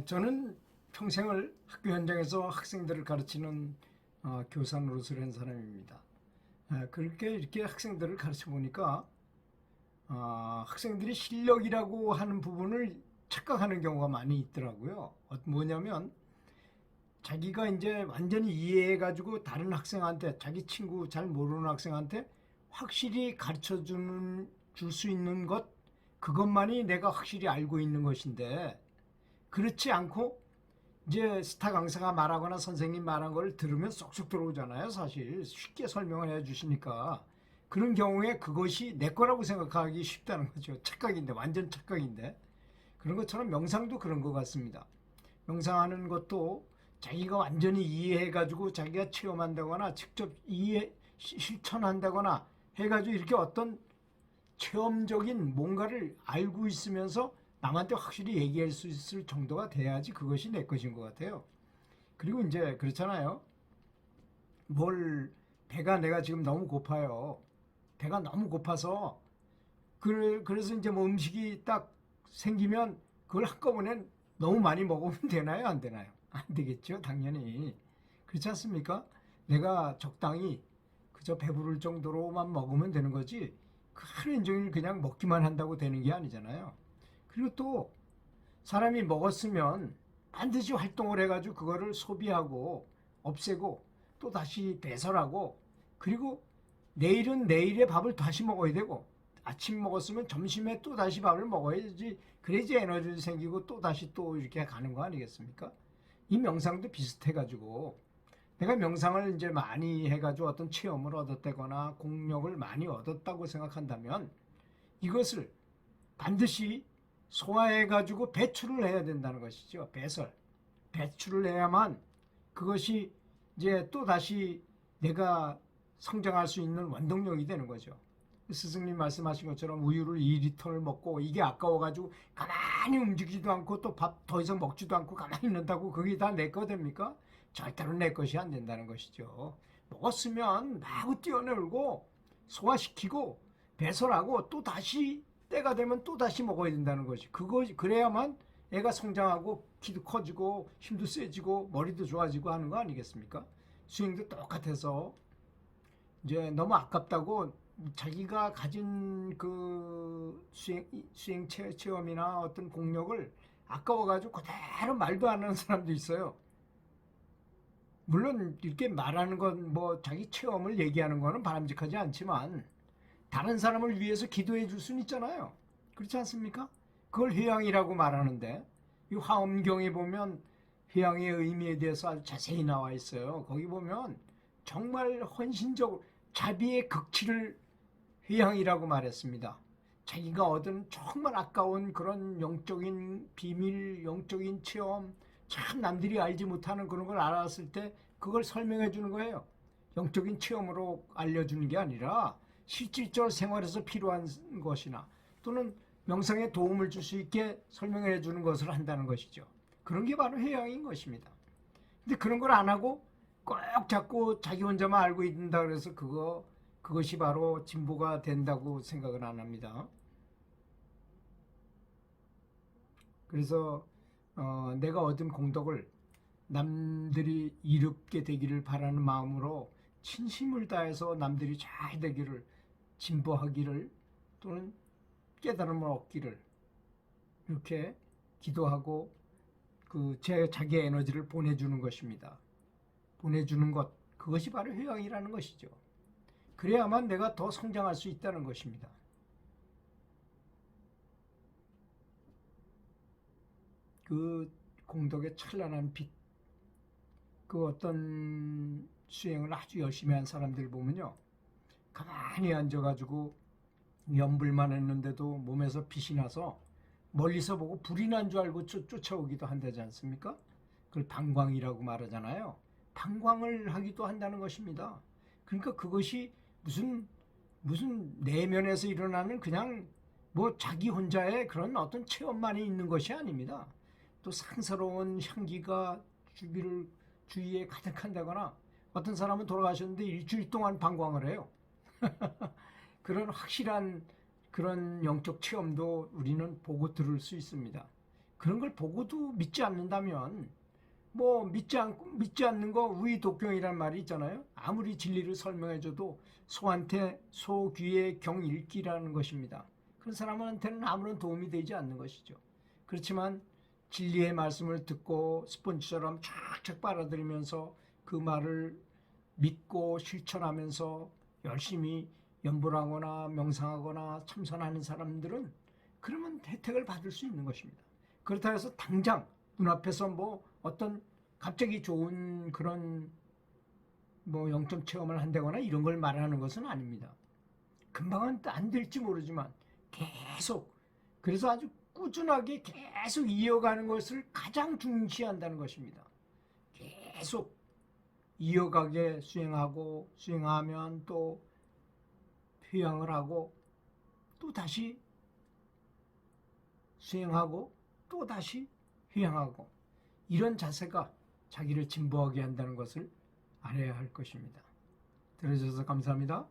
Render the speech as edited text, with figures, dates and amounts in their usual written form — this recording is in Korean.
저는 평생을 학교 현장에서 학생들을 가르치는 교사 노릇을 한 사람입니다. 그렇게 이렇게 학생들을 가르쳐 보니까 학생들이 실력이라고 하는 부분을 착각하는 경우가 많이 있더라고요. 뭐냐면 자기가 이제 완전히 이해해가지고 다른 학생한테, 자기 친구 잘 모르는 학생한테 확실히 가르쳐 줄 수 있는 것, 그것만이 내가 확실히 알고 있는 것인데, 그렇지 않고 이제 스타 강사가 말하거나 선생님 말한 걸 들으면 쏙쏙 들어오잖아요. 사실 쉽게 설명을 해주시니까 그런 경우에 그것이 내 거라고 생각하기 쉽다는 거죠. 착각인데, 완전 착각인데. 그런 것처럼 명상도 그런 것 같습니다. 명상하는 것도 자기가 완전히 이해해가지고 자기가 체험한다거나 직접 실천한다거나 해가지고 이렇게 어떤 체험적인 뭔가를 알고 있으면서 남한테 확실히 얘기할 수 있을 정도가 돼야지 그것이 내 것인 것 같아요. 그리고 이제 그렇잖아요. 배가 내가 지금 너무 고파요. 배가 너무 고파서 그래서 이제 뭐 음식이 딱 생기면 그걸 한꺼번에 너무 많이 먹으면 되나요? 안 되나요? 안 되겠죠. 당연히. 그렇지 않습니까? 내가 적당히 그저 배부를 정도로만 먹으면 되는 거지 그 하루 종일 그냥 먹기만 한다고 되는 게 아니잖아요. 그리고 또 사람이 먹었으면 반드시 활동을 해가지고 그거를 소비하고 없애고 또 다시 배설하고 그리고 내일은 내일의 밥을 다시 먹어야 되고 아침 먹었으면 점심에 또 다시 밥을 먹어야지 그래야지 에너지도 생기고 또 다시 또 이렇게 가는 거 아니겠습니까? 이 명상도 비슷해가지고 내가 명상을 이제 많이 해가지고 어떤 체험을 얻었다거나 공력을 많이 얻었다고 생각한다면 이것을 반드시 소화해가지고 배출을 해야 된다는 것이죠. 배설. 배출을 해야만 그것이 이제 또 다시 내가 성장할 수 있는 원동력이 되는 거죠. 스승님 말씀하신 것처럼 우유를 2리터를 먹고 이게 아까워가지고 가만히 움직이지도 않고 또 밥 더 이상 먹지도 않고 가만히 있는다고 그게 다 내 거 됩니까? 절대로 내 것이 안 된다는 것이죠. 먹었으면 마구 뛰어놀고 소화시키고 배설하고 또 다시 때가 되면 또 다시 먹어야 된다는 것이 그래야만 애가 성장하고 키도 커지고 힘도 세지고 머리도 좋아지고 하는 거 아니겠습니까? 수행도 똑같아서 이제 너무 아깝다고 자기가 가진 그 수행 체험이나 어떤 공력을 아까워가지고 그대로 말도 안 하는 사람도 있어요. 물론 이렇게 말하는 건 뭐 자기 체험을 얘기하는 거는 바람직하지 않지만 다른 사람을 위해서 기도해 줄 수는 있잖아요. 그렇지 않습니까? 그걸 회양이라고 말하는데 이 화엄경에 보면 회양의 의미에 대해서 아주 자세히 나와 있어요. 거기 보면 정말 헌신적으로 자비의 극치를 회양이라고 말했습니다. 자기가 얻은 정말 아까운 그런 영적인 비밀, 영적인 체험, 참 남들이 알지 못하는 그런 걸 알았을 때 그걸 설명해 주는 거예요. 영적인 체험으로 알려주는 게 아니라 실질적으로 생활에서 필요한 것이나 또는 명상에 도움을 줄 수 있게 설명해 주는 것을 한다는 것이죠. 그런 게 바로 회양인 것입니다. 근데 그런 걸 안 하고 꼭 자꾸 자기 혼자만 알고 있는다 그래서 그것이 바로 진보가 된다고 생각을 안 합니다. 그래서 내가 얻은 공덕을 남들이 이롭게 되기를 바라는 마음으로 진심을 다해서 남들이 잘 되기를 진보하기를 또는 깨달음을 얻기를 이렇게 기도하고 자기의 에너지를 보내주는 것입니다. 보내주는 것 그것이 바로 회양이라는 것이죠. 그래야만 내가 더 성장할 수 있다는 것입니다. 그 공덕의 찬란한 빛, 그 어떤 수행을 아주 열심히 한 사람들 보면요. 가만히 앉아가지고 연불만 했는데도 몸에서 빛이 나서 멀리서 보고 불이 난 줄 알고 쫓아오기도 한다지 않습니까? 그걸 방광이라고 말하잖아요. 방광을 하기도 한다는 것입니다. 그러니까 그것이 무슨 내면에서 일어나는 그냥 뭐 자기 혼자의 그런 어떤 체험만이 있는 것이 아닙니다. 또 상스러운 향기가 주위에 가득한다거나 어떤 사람은 돌아가셨는데 일주일 동안 방광을 해요. 그런 확실한 그런 영적 체험도 우리는 보고 들을 수 있습니다. 그런 걸 보고도 믿지 않는다면 뭐 믿지 않는 거 우의독경이란 말이 있잖아요. 아무리 진리를 설명해줘도 소한테 소 귀에 경 읽기라는 것입니다. 그런 사람한테는 아무런 도움이 되지 않는 것이죠. 그렇지만 진리의 말씀을 듣고 스펀지처럼 쫙쫙 빨아들이면서 그 말을 믿고 실천하면서 열심히 연불하거나 명상하거나 참선하는 사람들은 그러면 혜택을 받을 수 있는 것입니다. 그렇다고 해서 당장 눈앞에서 뭐 어떤 갑자기 좋은 그런 뭐 영점 체험을 한다거나 이런 걸 말하는 것은 아닙니다. 금방은 안 될지 모르지만 계속, 그래서 아주 꾸준하게 계속 이어가는 것을 가장 중시한다는 것입니다. 계속 이어가게 수행하면 또 휴양을 하고 또 다시 수행하고 또 다시 휴양하고, 이런 자세가 자기를 진보하게 한다는 것을 알아야 할 것입니다. 들어주셔서 감사합니다.